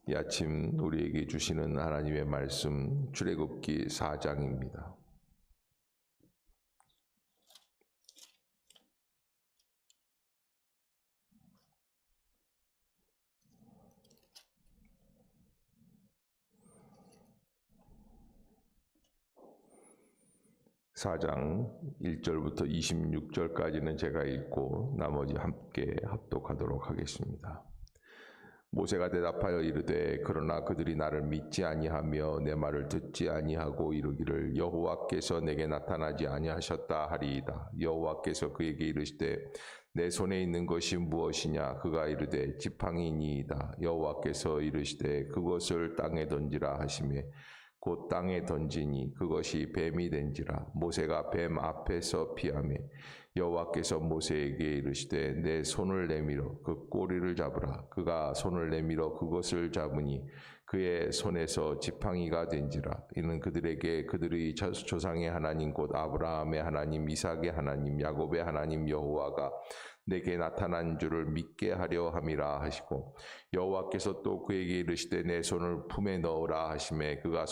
이 아침 우리에게 주시는 하나님의 말씀 출애굽기 4장입니다. (4장) 1절부터 26절까지는 제가 읽고 나머지 함께 합독하도록 하겠습니다. 모세가 대답하여 이르되 그러나 그들이 나를 믿지 아니하며 내 말을 듣지 아니하고 이르기를 여호와께서 내게 나타나지 아니하셨다 하리이다. 여호와께서 그에게 이르시되 내 손에 있는 것이 무엇이냐? 그가 이르되 지팡이니이다. 여호와께서 이르시되 그것을 땅에 던지라 하시매 곧 땅에 던지니 그것이 뱀이 된지라. 모세가 뱀 앞에서 피하매 여호와께서 모세에게 이르시되 내 손을 내밀어 그 꼬리를 잡으라. 그가 손을 내밀어 그것을 잡으니 그의 손에서 지팡이가 된지라. 이는 그들에게 그들의 조상의 하나님 곧 아브라함의 하나님, 이삭의 하나님, 야곱의 하나님 여호와가 내게 나타난 줄을 믿게 하려 함이라 하시고, 여호와께서 또 그에게 이르시되 내 손을 품에 넣으라 하시매 그가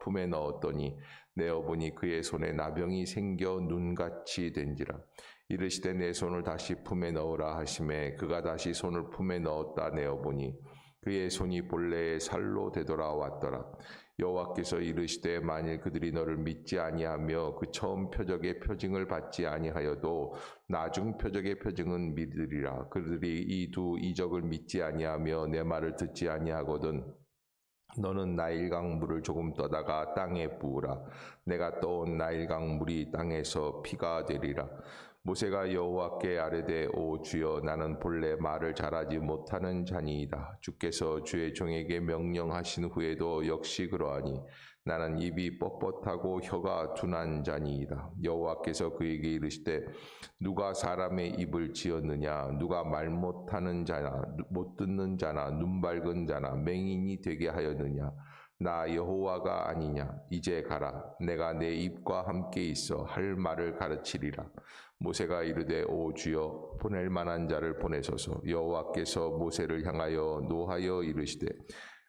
품에 넣었더니 내어보니 그의 손에 나병이 생겨 눈같이 된지라. 이르시되 내 손을 다시 품에 넣으라 하시매 그가 다시 손을 품에 넣었다. 내어보니 그의 손이 본래의 살로 되돌아왔더라. 여호와께서 이르시되 만일 그들이 너를 믿지 아니하며 그 처음 표적의 표징을 받지 아니하여도 나중 표적의 표징은 믿으리라. 그들이 이 두 이적을 믿지 아니하며 내 말을 듣지 아니하거든 너는 나일강 물을 조금 떠다가 땅에 부으라. 내가 떠온 나일강 물이 땅에서 피가 되리라. 모세가 여호와께 아뢰되 오 주여 나는 본래 말을 잘하지 못하는 자니이다. 주께서 주의 종에게 명령하신 후에도 역시 그러하니 나는 입이 뻣뻣하고 혀가 둔한 자니이다. 여호와께서 그에게 이르시되 누가 사람의 입을 지었느냐? 누가 말 못하는 자나 못 듣는 자나 눈 밝은 자나 맹인이 되게 하였느냐? 나 여호와가 아니냐? 이제 가라. 내가 내 입과 함께 있어 할 말을 가르치리라. 모세가 이르되 오 주여 보낼 만한 자를 보내소서. 여호와께서 모세를 향하여 노하여 이르시되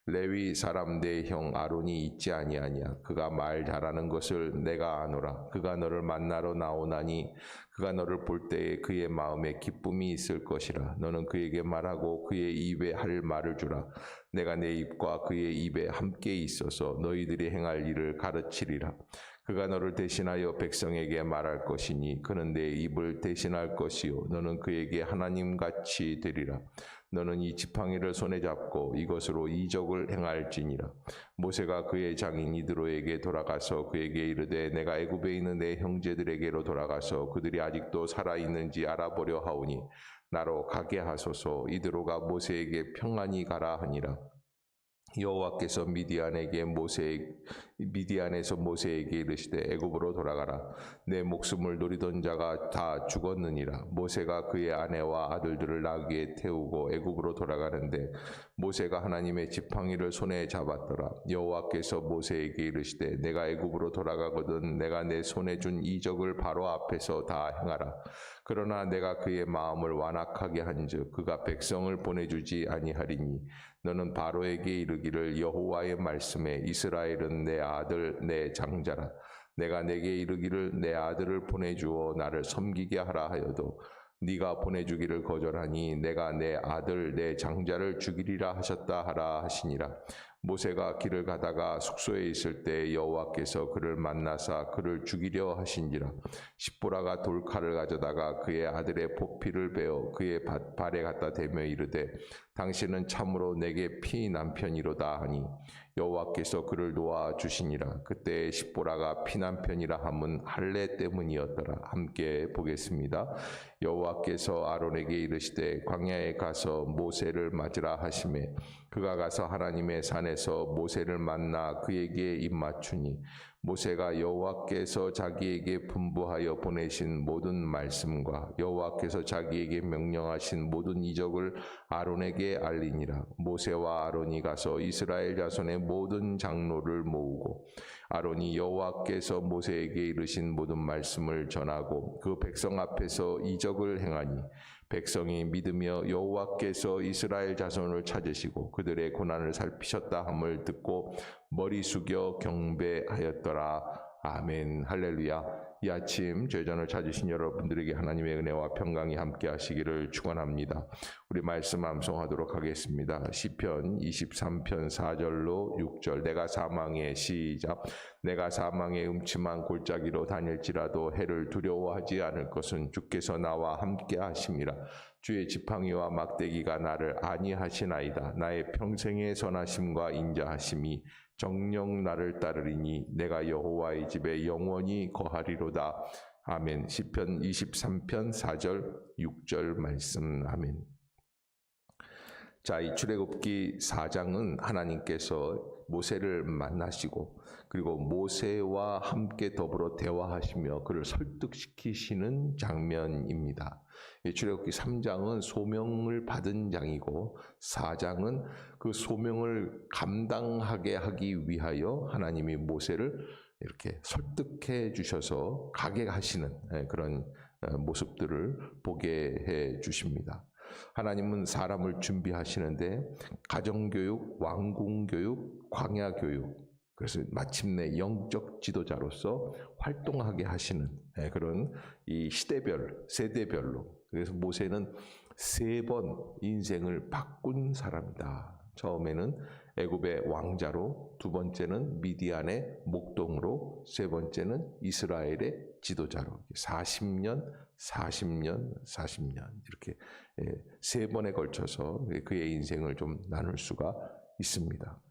레위 사람 내 형 아론이 있지 아니하냐? 그가 말 잘하는 것을 내가 아노라. 그가 너를 만나러 나오나니 그가 너를 볼 때에 그의 마음에 기쁨이 있을 것이라. 너는 그에게 말하고 그의 입에 할 말을 주라. 내가 내 입과 그의 입에 함께 있어서 너희들이 행할 일을 가르치리라. 그가 너를 대신하여 백성에게 말할 것이니 그는 내 입을 대신할 것이요 너는 그에게 하나님같이 되리라. 너는 이 지팡이를 손에 잡고 이것으로 이적을 행할지니라. 모세가 그의 장인 이드로에게 돌아가서 그에게 이르되 내가 애굽에 있는 내 형제들에게로 돌아가서 그들이 아직도 살아있는지 알아보려 하오니 나로 가게 하소서. 이드로가 모세에게 평안히 가라 하니라. 여호와께서 미디안에서 모세에게 이르시되 애굽으로 돌아가라. 내 목숨을 노리던 자가 다 죽었느니라. 모세가 그의 아내와 아들들을 나귀에 태우고 애굽으로 돌아가는데 모세가 하나님의 지팡이를 손에 잡았더라. 여호와께서 모세에게 이르시되 내가 애굽으로 돌아가거든 내가 내 손에 준 이적을 바로 앞에서 다 행하라. 그러나 내가 그의 마음을 완악하게 한즉 그가 백성을 보내주지 아니하리니 너는 바로에게 이르기를 여호와의 말씀에 이스라엘은 내 아들 내 장자라. 내가 내게 이르기를 내 아들을 보내주어 나를 섬기게 하라 하여도 네가 보내주기를 거절하니 내가 내 아들 내 장자를 죽이리라 하셨다 하라 하시니라. 모세가 길을 가다가 숙소에 있을 때 여호와께서 그를 만나사 그를 죽이려 하신지라. 십보라가 돌칼을 가져다가 그의 아들의 보피를 베어 그의 발에 갖다 대며 이르되 당신은 참으로 내게 피난편이로다 하니 여호와께서 그를 놓아 주시니라. 그때 십보라가 피난편이라 함은 할례 때문이었더라. 함께 보겠습니다. 여호와께서 아론에게 이르시되 광야에 가서 모세를 맞으라 하시매 그가 가서 하나님의 산에서 모세를 만나 그에게 입맞추니 모세가 여호와께서 자기에게 분부하여 보내신 모든 말씀과 여호와께서 자기에게 명령하신 모든 이적을 아론에게 알리니라. 모세와 아론이 가서 이스라엘 자손의 모든 장로를 모으고 아론이 여호와께서 모세에게 이르신 모든 말씀을 전하고 그 백성 앞에서 이적을 행하니 백성이 믿으며 여호와께서 이스라엘 자손을 찾으시고 그들의 고난을 살피셨다 함을 듣고 머리 숙여 경배하였더라. 아멘. 할렐루야. 이 아침 죄전을 찾으신 여러분들에게 하나님의 은혜와 평강이 함께 하시기를 축원합니다. 우리 말씀 암송하도록 하겠습니다. 시편 23편 4절로 6절. 내가 사망의 시작. 내가 사망의 음침한 골짜기로 다닐지라도 해를 두려워하지 않을 것은 주께서 나와 함께 하심이라. 주의 지팡이와 막대기가 나를 안위하시나이다. 나의 평생의 선하심과 인자하심이 정녕 나를 따르리니 내가 여호와의 집에 영원히 거하리로다. 아멘. 시편 23편 4절 6절 말씀. 아멘. 자, 이 출애굽기 4장은 하나님께서 모세를 만나시고 그리고 모세와 함께 더불어 대화하시며 그를 설득시키시는 장면입니다. 이 출애굽기 3장은 소명을 받은 장이고 4장은 그 소명을 감당하게 하기 위하여 하나님이 모세를 이렇게 설득해 주셔서 가게 하시는 그런 모습들을 보게 해 주십니다. 하나님은 사람을 준비하시는데 가정교육, 왕궁교육, 광야교육, 그래서 마침내 영적 지도자로서 활동하게 하시는 그런 이 시대별, 세대별로. 그래서 모세는 3번 인생을 바꾼 사람이다. 처음에는 애굽의 왕자로, 2번째는 미디안의 목동으로, 3번째는 이스라엘의 지도자로 40년 이렇게 3번에 걸쳐서 그의 인생을 좀 나눌 수가 있습니다.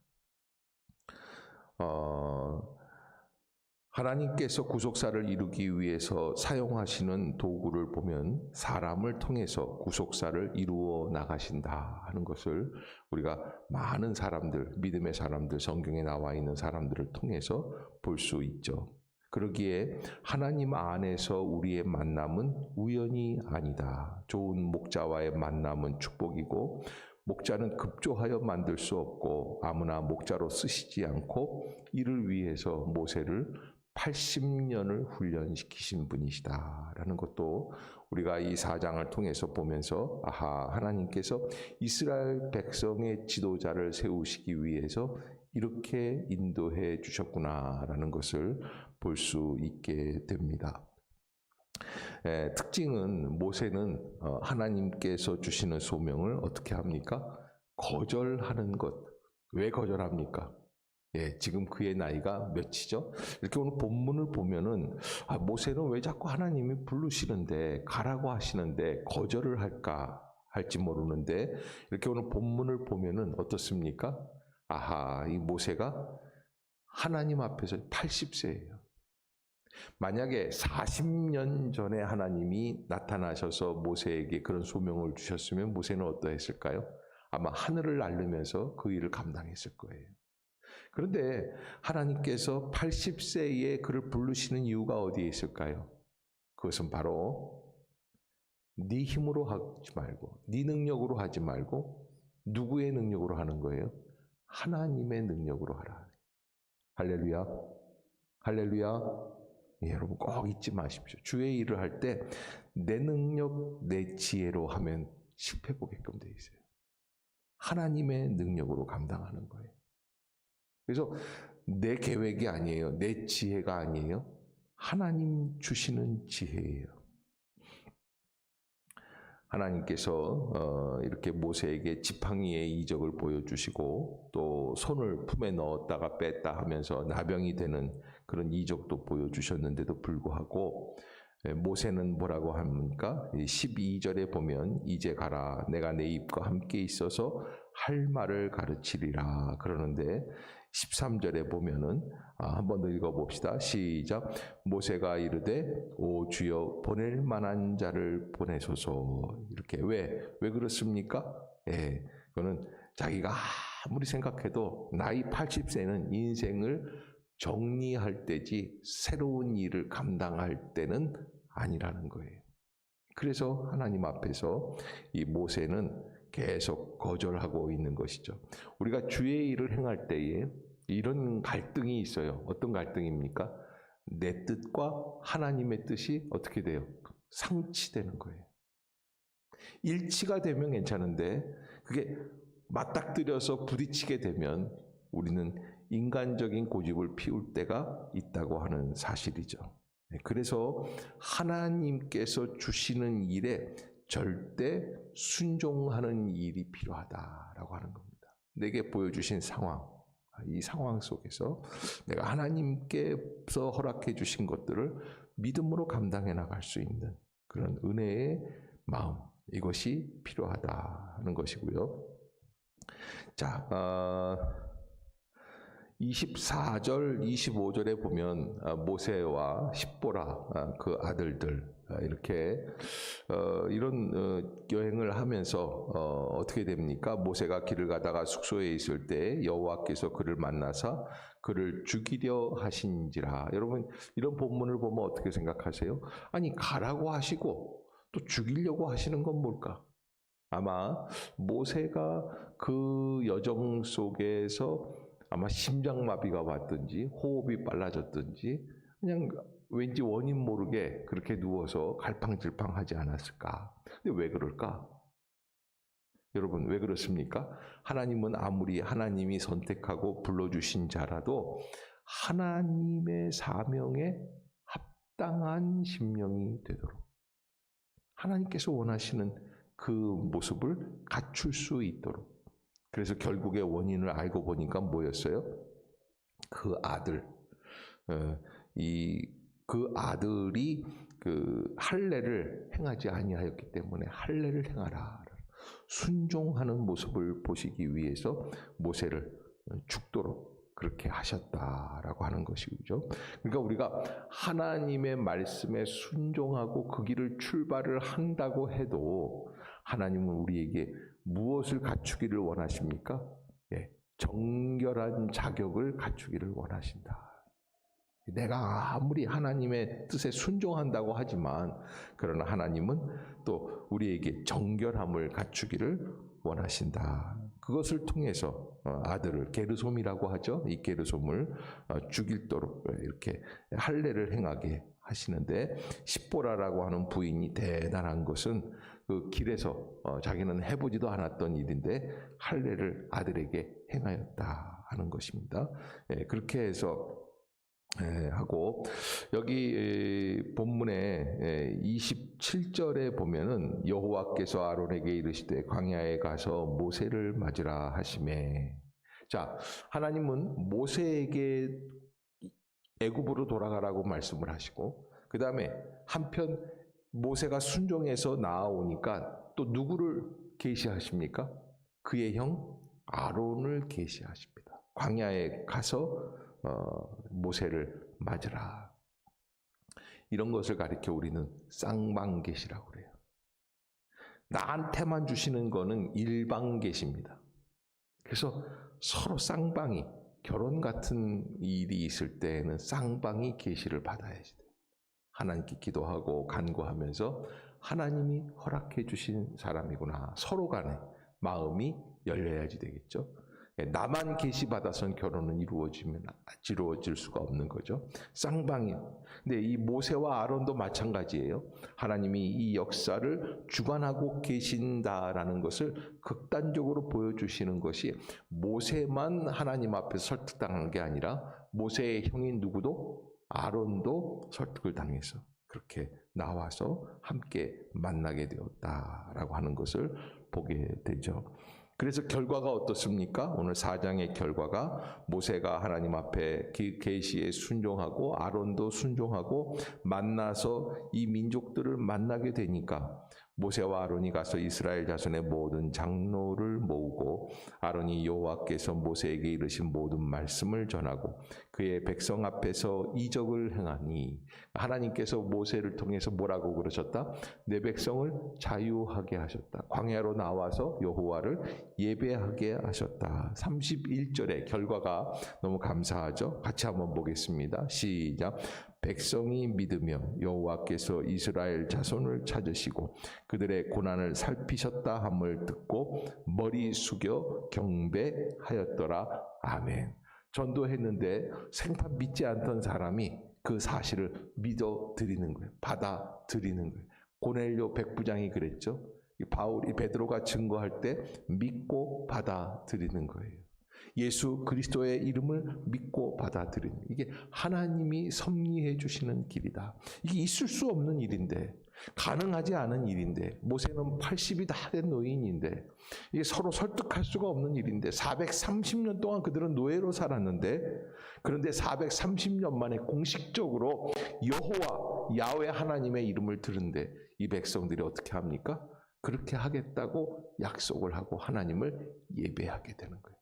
하나님께서 구속사를 이루기 위해서 사용하시는 도구를 보면 사람을 통해서 구속사를 이루어 나가신다 하는 것을 우리가 많은 사람들, 믿음의 사람들, 성경에 나와 있는 사람들을 통해서 볼 수 있죠. 그러기에 하나님 안에서 우리의 만남은 우연이 아니다. 좋은 목자와의 만남은 축복이고 목자는 급조하여 만들 수 없고 아무나 목자로 쓰시지 않고 이를 위해서 모세를 80년을 훈련시키신 분이시다라는 것도 우리가 이 4장을 통해서 보면서 하나님께서 이스라엘 백성의 지도자를 세우시기 위해서 이렇게 인도해 주셨구나라는 것을 볼 수 있게 됩니다. 특징은 모세는 하나님께서 주시는 소명을 어떻게 합니까? 거절하는 것. 왜 거절합니까? 지금 그의 나이가 몇이죠? 이렇게 오늘 본문을 보면은 모세는 왜 자꾸 하나님이 부르시는데 가라고 하시는데 거절을 할지 모르는데 이렇게 오늘 본문을 보면은 어떻습니까? 이 모세가 하나님 앞에서 80세예요. 만약에 40년 전에 하나님이 나타나셔서 모세에게 그런 소명을 주셨으면 모세는 어떠했을까요? 아마 하늘을 날르면서 그 일을 감당했을 거예요. 그런데 하나님께서 80세에 그를 부르시는 이유가 어디에 있을까요? 그것은 바로 네 힘으로 하지 말고 네 능력으로 하지 말고 누구의 능력으로 하는 거예요? 하나님의 능력으로 하라. 할렐루야. 할렐루야. 여러분 꼭 잊지 마십시오. 주의 일을 할 때 내 능력, 내 지혜로 하면 실패 보게끔 돼 있어요. 하나님의 능력으로 감당하는 거예요. 그래서 내 계획이 아니에요. 내 지혜가 아니에요. 하나님 주시는 지혜예요. 하나님께서 이렇게 모세에게 지팡이의 이적을 보여주시고 또 손을 품에 넣었다가 뺐다 하면서 나병이 되는 그런 이적도 보여주셨는데도 불구하고 모세는 뭐라고 합니까? 12절에 보면 이제 가라 내가 내 입과 함께 있어서 할 말을 가르치리라 그러는데 13절에 보면은 한번 더 읽어봅시다. 시작. 모세가 이르되 오 주여 보낼 만한 자를 보내소서. 이렇게 왜 그렇습니까? 그거는 자기가 아무리 생각해도 나이 80세는 인생을 정리할 때지 새로운 일을 감당할 때는 아니라는 거예요. 그래서 하나님 앞에서 이 모세는 계속 거절하고 있는 것이죠. 우리가 주의 일을 행할 때에 이런 갈등이 있어요. 어떤 갈등입니까? 내 뜻과 하나님의 뜻이 어떻게 돼요? 상치되는 거예요. 일치가 되면 괜찮은데 그게 맞닥뜨려서 부딪히게 되면 우리는 인간적인 고집을 피울 때가 있다고 하는 사실이죠. 그래서 하나님께서 주시는 일에 절대 순종하는 일이 필요하다라고 하는 겁니다. 내게 보여주신 상황, 이 상황 속에서 내가 하나님께서 허락해 주신 것들을 믿음으로 감당해 나갈 수 있는 그런 은혜의 마음, 이것이 필요하다는 것이고요. 자, 24절, 25절에 보면 모세와 십보라 그 아들들 이렇게 이런 여행을 하면서 어떻게 됩니까? 모세가 길을 가다가 숙소에 있을 때 여호와께서 그를 만나사 그를 죽이려 하신지라. 여러분 이런 본문을 보면 어떻게 생각하세요? 아니 가라고 하시고 또 죽이려고 하시는 건 뭘까? 아마 모세가 그 여정 속에서 아마 심장마비가 왔든지 호흡이 빨라졌든지 그냥 왠지 원인 모르게 그렇게 누워서 갈팡질팡하지 않았을까? 근데 왜 그럴까? 여러분 왜 그렇습니까? 하나님은 아무리 하나님이 선택하고 불러주신 자라도 하나님의 사명에 합당한 심령이 되도록 하나님께서 원하시는 그 모습을 갖출 수 있도록. 그래서 결국의 원인을 알고 보니까 뭐였어요? 그 아들, 그 아들이 그 할례를 행하지 아니하였기 때문에 할례를 행하라. 순종하는 모습을 보시기 위해서 모세를 죽도록 그렇게 하셨다라고 하는 것이죠. 그러니까 우리가 하나님의 말씀에 순종하고 그 길을 출발을 한다고 해도 하나님은 우리에게 무엇을 갖추기를 원하십니까? 예, 정결한 자격을 갖추기를 원하신다. 내가 아무리 하나님의 뜻에 순종한다고 하지만 그러나 하나님은 또 우리에게 정결함을 갖추기를 원하신다. 그것을 통해서 아들을 게르솜이라고 하죠. 이 게르솜을 죽일도록 이렇게 할례를 행하게 하시는데 십보라라고 하는 부인이 대단한 것은 그 길에서 자기는 해보지도 않았던 일인데 할례를 아들에게 행하였다 하는 것입니다. 그렇게 해서 하고 여기 본문에 27절에 보면은 여호와께서 아론에게 이르시되 광야에 가서 모세를 맞으라 하시매. 자, 하나님은 모세에게 애굽으로 돌아가라고 말씀을 하시고 그 다음에 한편 모세가 순종해서 나아오니까 또 누구를 계시하십니까? 그의 형 아론을 계시하십니다. 광야에 가서 모세를 맞으라. 이런 것을 가리켜 우리는 쌍방계시라고 그래요. 나한테만 주시는 거는 일방계시입니다. 그래서 서로 쌍방이 결혼 같은 일이 있을 때에는 쌍방이 계시를 받아야지 돼요. 하나님께 기도하고 간구하면서 하나님이 허락해 주신 사람이구나. 서로 간에 마음이 열려야지 되겠죠. 나만 계시받아선 결혼은 이루어질 수가 없는 거죠. 쌍방이요. 근데 이 모세와 아론도 마찬가지예요. 하나님이 이 역사를 주관하고 계신다라는 것을 극단적으로 보여주시는 것이 모세만 하나님 앞에서 설득당한 게 아니라 모세의 형인 누구도 아론도 설득을 당해서 그렇게 나와서 함께 만나게 되었다라고 하는 것을 보게 되죠. 그래서 결과가 어떻습니까? 오늘 4장의 결과가 모세가 하나님 앞에 계시에 순종하고 아론도 순종하고 만나서 이 민족들을 만나게 되니까 모세와 아론이 가서 이스라엘 자손의 모든 장로를 모으고 아론이 여호와께서 모세에게 이르신 모든 말씀을 전하고 그의 백성 앞에서 이적을 행하니 하나님께서 모세를 통해서 뭐라고 그러셨다? 내 백성을 자유하게 하셨다. 광야로 나와서 여호와를 예배하게 하셨다. 31절의 결과가 너무 감사하죠? 같이 한번 보겠습니다. 시작. 백성이 믿으며 여호와께서 이스라엘 자손을 찾으시고 그들의 고난을 살피셨다 함을 듣고 머리 숙여 경배하였더라. 아멘. 전도했는데 생판 믿지 않던 사람이 그 사실을 믿어드리는 거예요. 받아들이는 거예요. 고넬료 백부장이 그랬죠. 이 베드로가 증거할 때 믿고 받아들이는 거예요. 예수 그리스도의 이름을 믿고 받아들이는, 이게 하나님이 섭리해 주시는 길이다. 이게 있을 수 없는 일인데, 가능하지 않은 일인데, 모세는 80이 다 된 노인인데, 이게 서로 설득할 수가 없는 일인데, 430년 동안 그들은 노예로 살았는데, 그런데 430년 만에 공식적으로 여호와 야훼 하나님의 이름을 들은데, 이 백성들이 어떻게 합니까? 그렇게 하겠다고 약속을 하고 하나님을 예배하게 되는 거예요.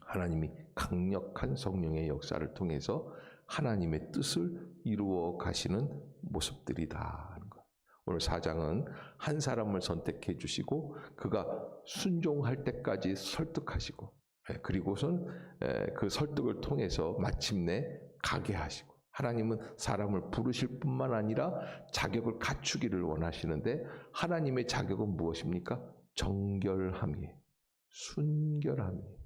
하나님이 강력한 성령의 역사를 통해서 하나님의 뜻을 이루어 가시는 모습들이다 하는 것. 오늘 4장은 한 사람을 선택해 주시고 그가 순종할 때까지 설득하시고, 그리고선 그 설득을 통해서 마침내 가게 하시고, 하나님은 사람을 부르실 뿐만 아니라 자격을 갖추기를 원하시는데, 하나님의 자격은 무엇입니까? 정결함이에요. 순결함이에요.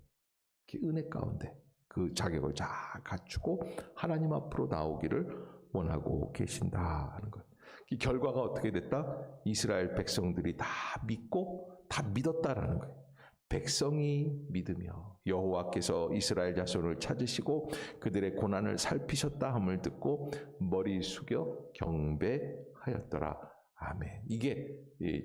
은혜 가운데 그 자격을 잘 갖추고 하나님 앞으로 나오기를 원하고 계신다 하는 것. 이 결과가 어떻게 됐다? 이스라엘 백성들이 다 믿고 다 믿었다라는 거예요. 백성이 믿으며 여호와께서 이스라엘 자손을 찾으시고 그들의 고난을 살피셨다 함을 듣고 머리 숙여 경배하였더라. 아멘. 이게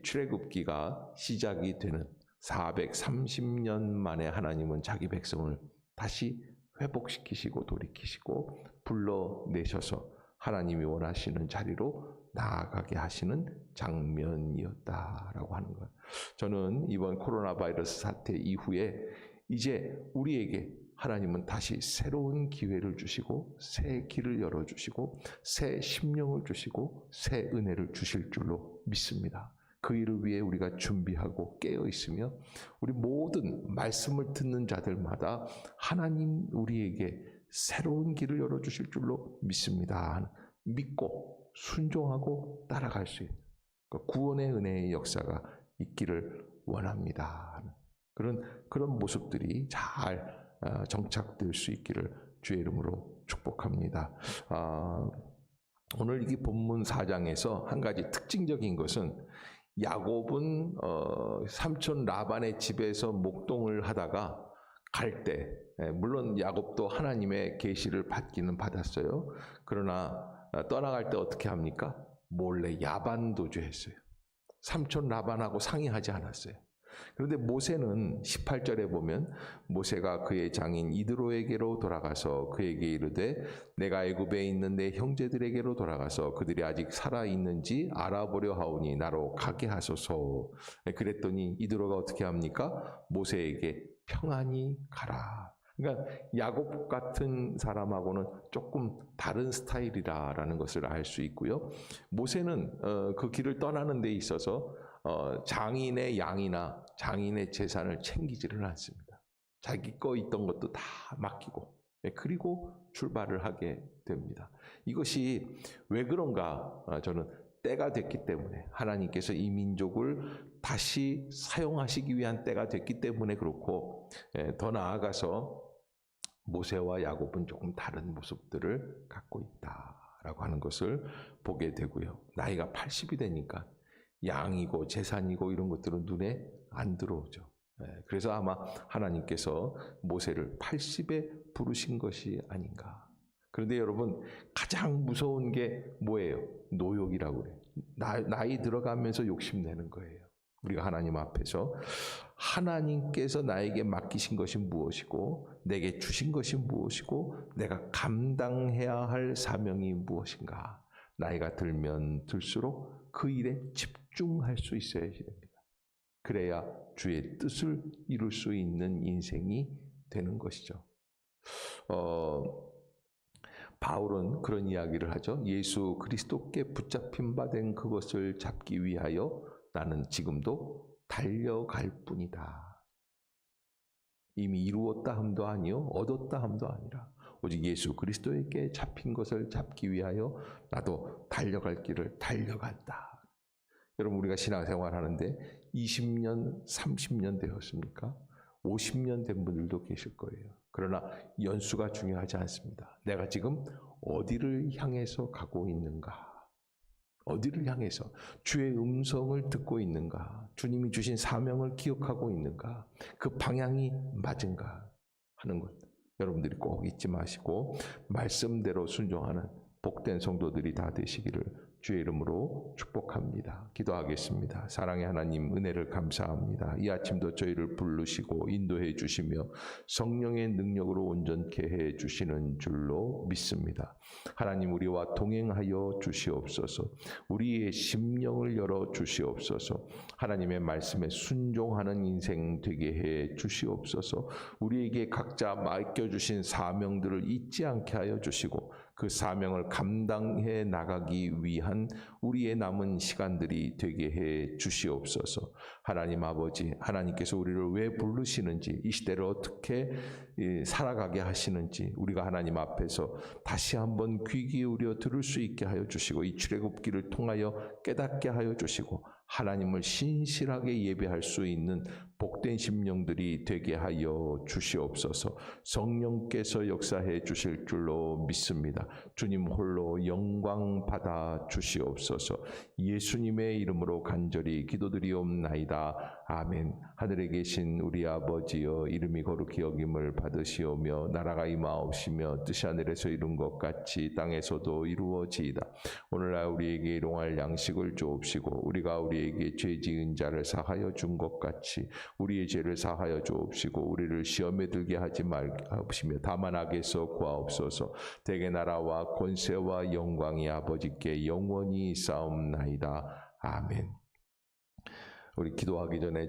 출애굽기가 시작이 되는 430년 만에 하나님은 자기 백성을 다시 회복시키시고 돌이키시고 불러내셔서 하나님이 원하시는 자리로 나아가게 하시는 장면이었다라고 하는 것. 저는 이번 코로나 바이러스 사태 이후에 이제 우리에게 하나님은 다시 새로운 기회를 주시고 새 길을 열어주시고 새 심령을 주시고 새 은혜를 주실 줄로 믿습니다. 그 일을 위해 우리가 준비하고 깨어 있으며 우리 모든 말씀을 듣는 자들마다 하나님 우리에게 새로운 길을 열어주실 줄로 믿습니다. 믿고 순종하고 따라갈 수 있는 구원의 은혜의 역사가 있기를 원합니다. 그런 모습들이 잘 정착될 수 있기를 주의 이름으로 축복합니다. 오늘 이 본문 4장에서 한 가지 특징적인 것은 야곱은 삼촌 라반의 집에서 목동을 하다가 갈 때, 물론 야곱도 하나님의 계시를 받기는 받았어요. 그러나 떠나갈 때 어떻게 합니까? 몰래 야반도주했어요. 삼촌 라반하고 상의하지 않았어요. 그런데 모세는 18절에 보면 모세가 그의 장인 이드로에게로 돌아가서 그에게 이르되 내가 애굽에 있는 내 형제들에게로 돌아가서 그들이 아직 살아있는지 알아보려 하오니 나로 가게 하소서. 그랬더니 이드로가 어떻게 합니까? 모세에게 평안히 가라. 그러니까 야곱 같은 사람하고는 조금 다른 스타일이라는 것을 알 수 있고요. 모세는 그 길을 떠나는 데 있어서 장인의 양이나 장인의 재산을 챙기지를 않습니다. 자기 거 있던 것도 다 맡기고 그리고 출발을 하게 됩니다. 이것이 왜 그런가? 저는 때가 됐기 때문에 하나님께서 이 민족을 다시 사용하시기 위한 때가 됐기 때문에 그렇고, 더 나아가서 모세와 야곱은 조금 다른 모습들을 갖고 있다라고 하는 것을 보게 되고요. 나이가 80이 되니까 양이고 재산이고 이런 것들은 눈에 안 들어오죠. 그래서 아마 하나님께서 모세를 80에 부르신 것이 아닌가. 그런데 여러분 가장 무서운 게 뭐예요? 노욕이라고 그래요. 나이 들어가면서 욕심내는 거예요. 우리가 하나님 앞에서 하나님께서 나에게 맡기신 것이 무엇이고 내게 주신 것이 무엇이고 내가 감당해야 할 사명이 무엇인가. 나이가 들면 들수록 그 일에 집중할 수 있어야 됩니다. 그래야 주의 뜻을 이룰 수 있는 인생이 되는 것이죠. 바울은 그런 이야기를 하죠. 예수 그리스도께 붙잡힌 바 된 그것을 잡기 위하여 나는 지금도 달려갈 뿐이다. 이미 이루었다 함도 아니요 얻었다 함도 아니라 오직 예수 그리스도에게 잡힌 것을 잡기 위하여 나도 달려갈 길을 달려간다. 여러분 우리가 신앙생활 하는데 20년, 30년 되었습니까? 50년 된 분들도 계실 거예요. 그러나 연수가 중요하지 않습니다. 내가 지금 어디를 향해서 가고 있는가? 어디를 향해서 주의 음성을 듣고 있는가? 주님이 주신 사명을 기억하고 있는가? 그 방향이 맞은가 하는 것. 여러분들이 꼭 잊지 마시고 말씀대로 순종하는 복된 성도들이 다 되시기를 주의 이름으로 축복합니다. 기도하겠습니다. 사랑의 하나님, 은혜를 감사합니다. 이 아침도 저희를 부르시고 인도해 주시며 성령의 능력으로 온전케 해 주시는 줄로 믿습니다. 하나님, 우리와 동행하여 주시옵소서. 우리의 심령을 열어 주시옵소서. 하나님의 말씀에 순종하는 인생 되게 해 주시옵소서. 우리에게 각자 맡겨주신 사명들을 잊지 않게 하여 주시고 그 사명을 감당해 나가기 위한 우리의 남은 시간들이 되게 해 주시옵소서. 하나님 아버지, 하나님께서 우리를 왜 부르시는지, 이 시대를 어떻게 살아가게 하시는지 우리가 하나님 앞에서 다시 한번 귀 기울여 들을 수 있게 하여 주시고 이 출애굽기를 통하여 깨닫게 하여 주시고 하나님을 신실하게 예배할 수 있는 복된 심령들이 되게 하여 주시옵소서. 성령께서 역사해 주실 줄로 믿습니다. 주님 홀로 영광 받아 주시옵소서. 예수님의 이름으로 간절히 기도드리옵나이다. 아멘. 하늘에 계신 우리 아버지여, 이름이 거룩히 여김을 받으시오며 나라가 임하옵시며 뜻이 하늘에서 이룬 것 같이 땅에서도 이루어지이다. 오늘날 우리에게 일용할 양식을 주옵시고 우리가 우리에게 죄 지은 자를 사하여 준 것 같이 우리의 죄를 사하여 주옵시고 우리를 시험에 들게 하지 말옵시며 다만 악에서 구하옵소서. 대개 나라와 권세와 영광이 아버지께 영원히 싸움나이다. 아멘. 우리 기도하기 전에